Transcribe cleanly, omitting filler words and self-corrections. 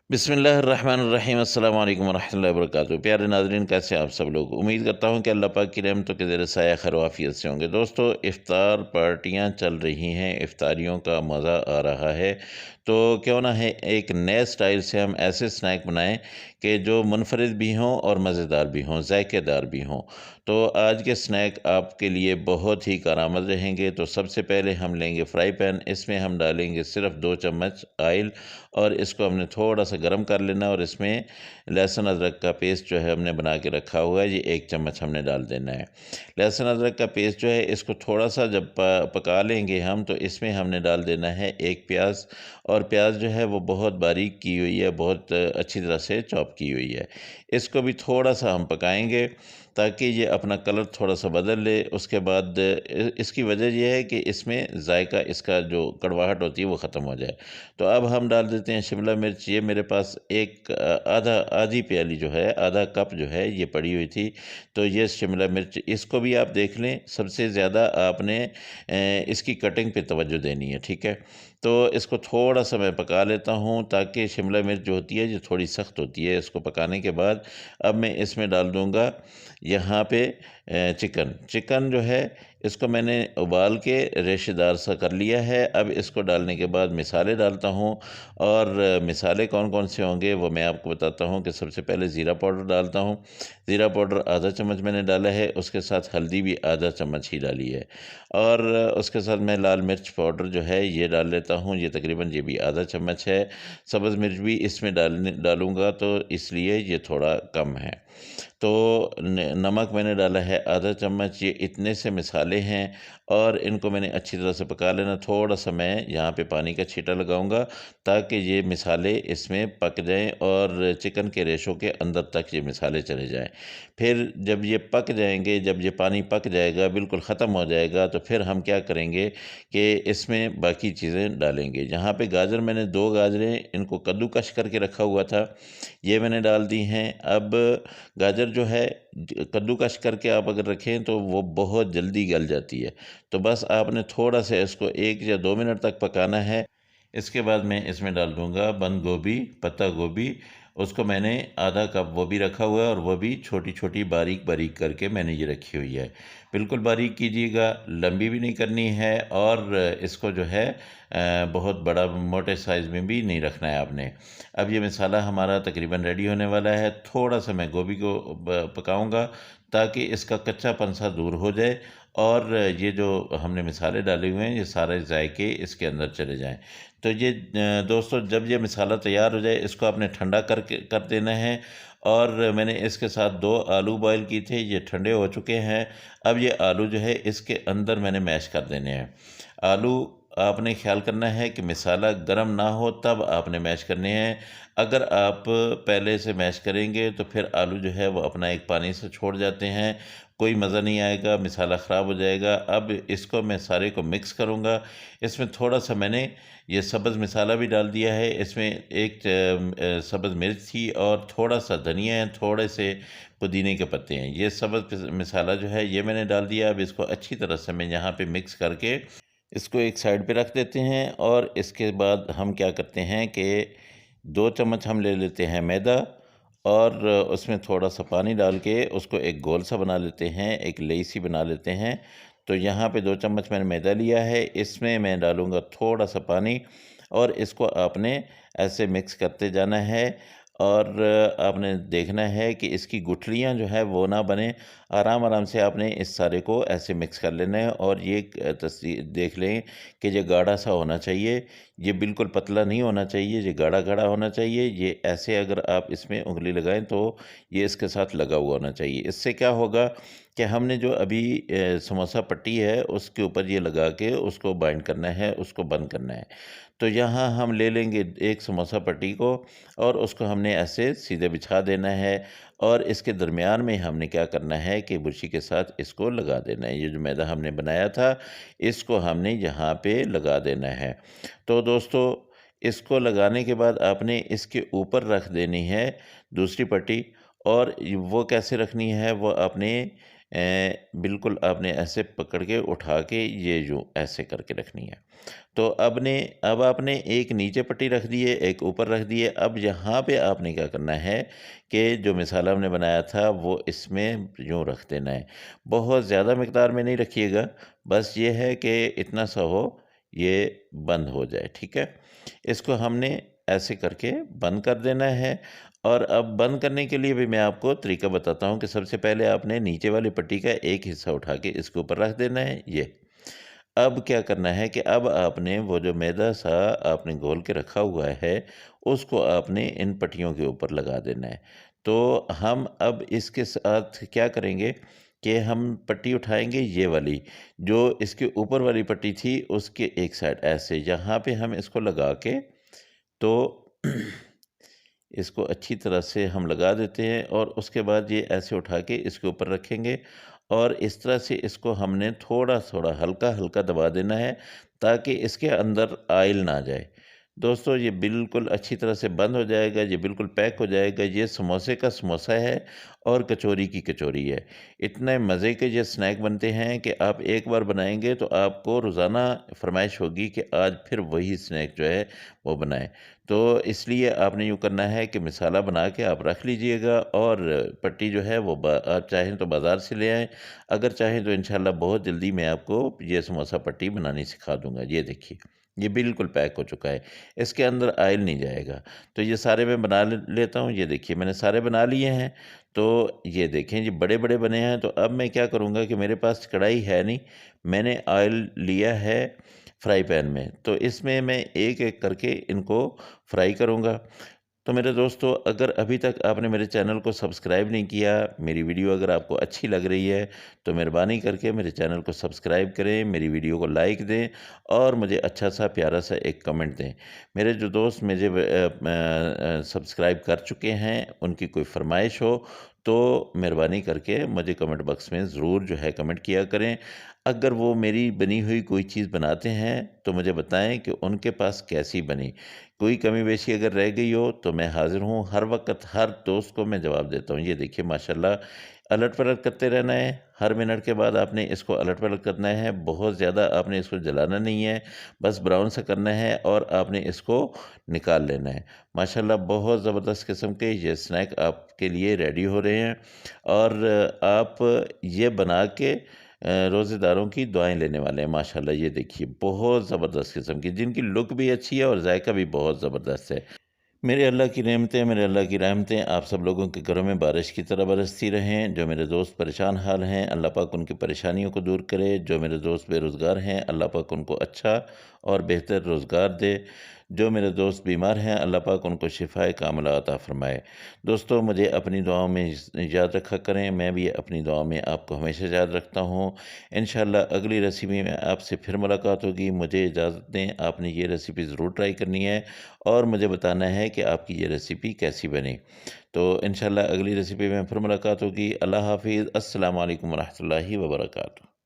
बिस्मिल्लाहिर्रहमानिर्रहीम अस्सलाम वालेकुम वरहमतुल्लाहि वबरकातुहू। प्यारे नाज़रीन, कैसे हैं आप सब लोग। उम्मीद करता हूँ कि अल्लाह पाक की रहमतों के ज़ेर साया खैर आफियत से होंगे। दोस्तों, इफ़्तार पार्टियाँ चल रही हैं, इफ़्तारियों का मज़ा आ रहा है। तो क्यों ना है एक नए स्टाइल से हम ऐसे स्नैक बनाएं कि जो मुनफरिद भी हों और मज़ेदार भी हों, ज़ायकेदार भी हों। तो आज के स्नैक आपके लिए बहुत ही कारआमद रहेंगे। तो सबसे पहले हम लेंगे फ्राई पैन, इसमें हम डालेंगे सिर्फ 2 चम्मच ऑयल और इसको हमने थोड़ा सा गर्म कर लेना और इसमें लहसुन अदरक का पेस्ट जो है हमने बना के रखा हुआ है, ये 1 चम्मच हमने डाल देना है। लहसुन अदरक का पेस्ट जो है इसको थोड़ा सा जब पका लेंगे हम, तो इसमें हमने डाल देना है 1 प्याज। और प्याज जो है वो बहुत बारीक की हुई है, बहुत अच्छी तरह से चॉप की हुई है। इसको भी थोड़ा सा हम पकाएंगे ताकि ये अपना कलर थोड़ा सा बदल ले। उसके बाद इसकी वजह यह है कि इसमें जायका, इसका जो कड़वाहट होती है वो ख़त्म हो जाए। तो अब हम डाल देते हैं शिमला मिर्च। ये मेरे पास एक आधी प्याली जो है, आधा कप जो है ये पड़ी हुई थी। तो ये शिमला मिर्च, इसको भी आप देख लें, सबसे ज़्यादा आपने इसकी कटिंग पे तवज्जो देनी है, ठीक है। तो इसको थोड़ा सा मैं पका लेता हूँ ताकि शिमला मिर्च जो होती है ये थोड़ी सख्त होती है। इसको पकाने के बाद अब मैं इसमें डाल दूँगा यहाँ पे चिकन जो है इसको मैंने उबाल के रेशेदार सा कर लिया है। अब इसको डालने के बाद मिसाले डालता हूँ। और मिसाले कौन कौन से होंगे वो मैं आपको बताता हूँ कि सबसे पहले ज़ीरा पाउडर डालता हूँ। ज़ीरा पाउडर आधा चम्मच मैंने डाला है, उसके साथ हल्दी भी आधा चम्मच ही डाली है। और उसके साथ मैं लाल मिर्च पाउडर जो है ये डाल लेता हूँ, ये तकरीबन ये भी आधा चम्मच है। सब्ज़ मिर्च भी इसमें डालूँगा तो इसलिए ये थोड़ा कम है। तो नमक मैंने डाला है आधा चम्मच। ये इतने से मिसाले हैं और इनको मैंने अच्छी तरह से पका लेना। थोड़ा सा मैं यहाँ पे पानी का छींटा लगाऊंगा ताकि ये मिसाले इसमें पक जाएं और चिकन के रेशों के अंदर तक ये मिसाले चले जाएं। फिर जब ये पक जाएंगे, जब ये पानी पक जाएगा, बिल्कुल ख़त्म हो जाएगा, तो फिर हम क्या करेंगे कि इसमें बाकी चीज़ें डालेंगे। यहाँ पे गाजर, मैंने 2 गाजरें इनको कद्दूकश करके रखा हुआ था, ये मैंने डाल दी हैं। अब गाजर जो है कद्दूकस करके आप अगर रखें तो वो बहुत जल्दी गल जाती है। तो बस आपने थोड़ा सा इसको 1 या 2 मिनट तक पकाना है। इसके बाद मैं इसमें डाल दूँगा बंद गोभी, पत्ता गोभी। उसको मैंने आधा कप वो भी रखा हुआ है और वो भी छोटी-छोटी बारीक-बारीक करके मैंने ये रखी हुई है। बिल्कुल बारीक कीजिएगा, लंबी भी नहीं करनी है और इसको जो है बहुत बड़ा मोटे साइज़ में भी नहीं रखना है आपने। अब ये मसाला हमारा तकरीबन रेडी होने वाला है। थोड़ा-सा मैं गोभी को पकाऊँगा ताकि इसका कच्चापन सा दूर हो जाए और ये जो हमने मसाले डाले हुए हैं ये सारे जायके इसके अंदर चले जाएँ। तो ये दोस्तों, जब ये मसाला तैयार हो जाए इसको आपने ठंडा कर देना है। और मैंने इसके साथ 2 आलू बॉयल किए थे, ये ठंडे हो चुके हैं। अब ये आलू जो है इसके अंदर मैंने मैश कर देने हैं। आलू आपने ख़्याल करना है कि मसाला गर्म ना हो तब आपने मैश करने हैं। अगर आप पहले से मैश करेंगे तो फिर आलू जो है वो अपना एक पानी से छोड़ जाते हैं, कोई मज़ा नहीं आएगा, मसाला ख़राब हो जाएगा। अब इसको मैं सारे को मिक्स करूँगा। इसमें थोड़ा-सा मैंने ये सब्ज़ मसाला भी डाल दिया है। इसमें एक सब्ज़ मिर्च थी और थोड़ा-सा धनिया है, थोड़े से पुदीने के पत्ते हैं। ये सब्ज़ मसाला जो है ये मैंने डाल दिया। अब इसको अच्छी तरह से मैं यहाँ पे मिक्स करके इसको एक साइड पे रख देते हैं। और इसके बाद हम क्या करते हैं कि 2 चम्मच हम ले लेते हैं मैदा और उसमें थोड़ा-सा पानी डाल के उसको एक गोल सा बना लेते हैं, एक लेई सी बना लेते हैं। तो यहाँ पे 2 चम्मच मैंने मैदा लिया है, इसमें मैं डालूँगा थोड़ा-सा पानी और इसको आपने ऐसे मिक्स करते जाना है। और आपने देखना है कि इसकी गुठलियाँ जो है वो ना बने। आराम-आराम से आपने इस सारे को ऐसे मिक्स कर लेना है। और ये तस्वीर देख लें कि ये गाढ़ा-सा होना चाहिए, ये बिल्कुल पतला नहीं होना चाहिए, ये गाढ़ा-गाढ़ा होना चाहिए। ये ऐसे अगर आप इसमें उँगली लगाएँ तो ये इसके साथ लगा हुआ होना चाहिए। इससे क्या होगा कि हमने जो अभी समोसा पट्टी है उसके ऊपर ये लगा के उसको बाइंड करना है, उसको बंद करना है। तो यहाँ हम ले लेंगे एक समोसा पट्टी को और उसको हमने ऐसे सीधे बिछा देना है। और इसके दरमियान में हमने क्या करना है कि बुर्शी के साथ इसको लगा देना है। ये जो मैदा हमने बनाया था इसको हमने यहाँ पे लगा देना है। तो दोस्तों, इसको लगाने के बाद आपने इसके ऊपर रख देनी है दूसरी पट्टी। और वो कैसे रखनी है वो आपने बिल्कुल आपने ऐसे पकड़ के उठा के ये यूँ ऐसे करके रखनी है। तो अब आपने एक नीचे पट्टी रख दी है, एक ऊपर रख दी है। अब यहाँ पे आपने क्या करना है कि जो मिसाला हमने बनाया था वो इसमें यूँ रख देना है। बहुत ज़्यादा मिक़दार में नहीं रखिएगा, बस ये है कि इतना सा हो, ये बंद हो जाए, ठीक है? इसको हमने ऐसे करके बंद कर देना है। और अब बंद करने के लिए भी मैं आपको तरीका बताता हूँ कि सबसे पहले आपने नीचे वाली पट्टी का एक हिस्सा उठा के इसके ऊपर रख देना है, ये। अब क्या करना है कि अब आपने वो जो मैदा सा आपने घोल के रखा हुआ है, उसको आपने इन पट्टियों के ऊपर लगा देना है। तो हम अब इसके साथ क्या करेंगे कि हम पट्टी उठाएँगे ये वाली, जो इसके ऊपर वाली पट्टी थी उसके एक साइड ऐसे यहाँ पे हम इसको लगा के तो इसको अच्छी तरह से हम लगा देते हैं और उसके बाद ये ऐसे उठा के इसके ऊपर रखेंगे और इस तरह से इसको हमने थोड़ा-थोड़ा, हल्का-हल्का दबा देना है ताकि इसके अंदर ऑयल ना जाए। दोस्तों ये बिल्कुल अच्छी तरह से बंद हो जाएगा, ये बिल्कुल पैक हो जाएगा। ये समोसे का समोसा है और कचौरी की कचौरी है। इतने मज़े के ये स्नैक बनते हैं कि आप एक बार बनाएँगे तो आपको रोज़ाना फ़रमाइश होगी कि आज फिर वही स्नैक जो है वो बनाएँ। तो इसलिए आपने यूँ करना है कि मसाला बना के आप रख लीजिएगा और पट्टी जो है वो आप चाहें तो बाज़ार से ले आएँ। अगर चाहें तो इंशाल्लाह बहुत जल्दी मैं आपको ये समोसा पट्टी बनानी सिखा दूँगा। ये देखिए, ये बिल्कुल पैक हो चुका है। इसके अंदर ऑयल नहीं जाएगा। तो ये सारे मैं बना लेता हूँ। ये देखिए मैंने सारे बना लिए हैं। तो ये देखें ये बड़े-बड़े बने हैं। तो अब मैं क्या करूँगा कि मेरे पास कढ़ाई है नहीं, मैंने ऑयल लिया है फ्राई पैन में। तो इसमें मैं एक-एक करके इनको फ्राई करूँगा। तो मेरे दोस्तों अगर अभी तक आपने मेरे चैनल को सब्सक्राइब नहीं किया, मेरी वीडियो अगर आपको अच्छी लग रही है, तो मेहरबानी करके मेरे चैनल को सब्सक्राइब करें, मेरी वीडियो को लाइक दें और मुझे अच्छा-सा प्यारा-सा एक कमेंट दें। मेरे जो दोस्त मुझे सब्सक्राइब कर चुके हैं, उनकी कोई फ़रमाइश हो, तो मेहरबानी करके मुझे कमेंट बॉक्स में ज़रूर जो है कमेंट किया करें। अगर वो मेरी बनी हुई कोई चीज़ बनाते हैं, तो मुझे बताएँ कि उनके पास कैसी बनी। कोई कमी-पेशी अगर रह गई हो तो मैं हाज़िर हूँ, हर वक़्त हर दोस्त को मैं जवाब देता हूँ। ये देखिए माशाल्लाह अलट-पलट करते रहना है, हर मिनट के बाद आपने इसको अलट-पलट करना है, बहुत ज़्यादा आपने इसको जलाना नहीं है, बस ब्राउन सा करना है और आपने इसको निकाल लेना है। माशाल्लाह बहुत ज़बरदस्त किस्म के ये स्नैक आपके लिए रेडी हो रहे हैं और आप ये बना के रोज़ेदारों की दुआएँ लेने वाले हैं। माशाल्लाह ये देखिए बहुत ज़बरदस्त किस्म की, जिनकी लुक भी अच्छी है और ज़ायका भी बहुत ज़बरदस्त है। मेरे अल्लाह की नेमतें, मेरे अल्लाह की रहमतें आप सब लोगों के घरों में बारिश की तरह बरसती रहें। जो मेरे दोस्त परेशान हाल हैं, अल्लाह पाक उनकी परेशानियों को दूर करे। जो मेरे दोस्त बेरोज़गार हैं, अल्लाह पाक उनको अच्छा और बेहतर रोज़गार दे। जो मेरे दोस्त बीमार हैं, अल्लाह पाक उनको शिफ़ाए कामिला अता फ़रमाए। दोस्तों मुझे अपनी दुआओं में याद रखा करें, मैं भी अपनी दुआओं में आपको हमेशा याद रखता हूँ। इंशाअल्लाह अगली रेसिपी में आपसे फिर मुलाकात होगी। मुझे इजाज़त दें, आपने ये रेसिपी ज़रूर ट्राई करनी है और मुझे बताना है कि आपकी ये रेसिपी कैसी बनी। तो इंशाल्लाह अगली रेसिपी में फिर मुलाकात होगी। अल्लाह हाफ़िज़। अस्सलामु अलैकुम व रहमतुल्लाहि व बरकातुहू।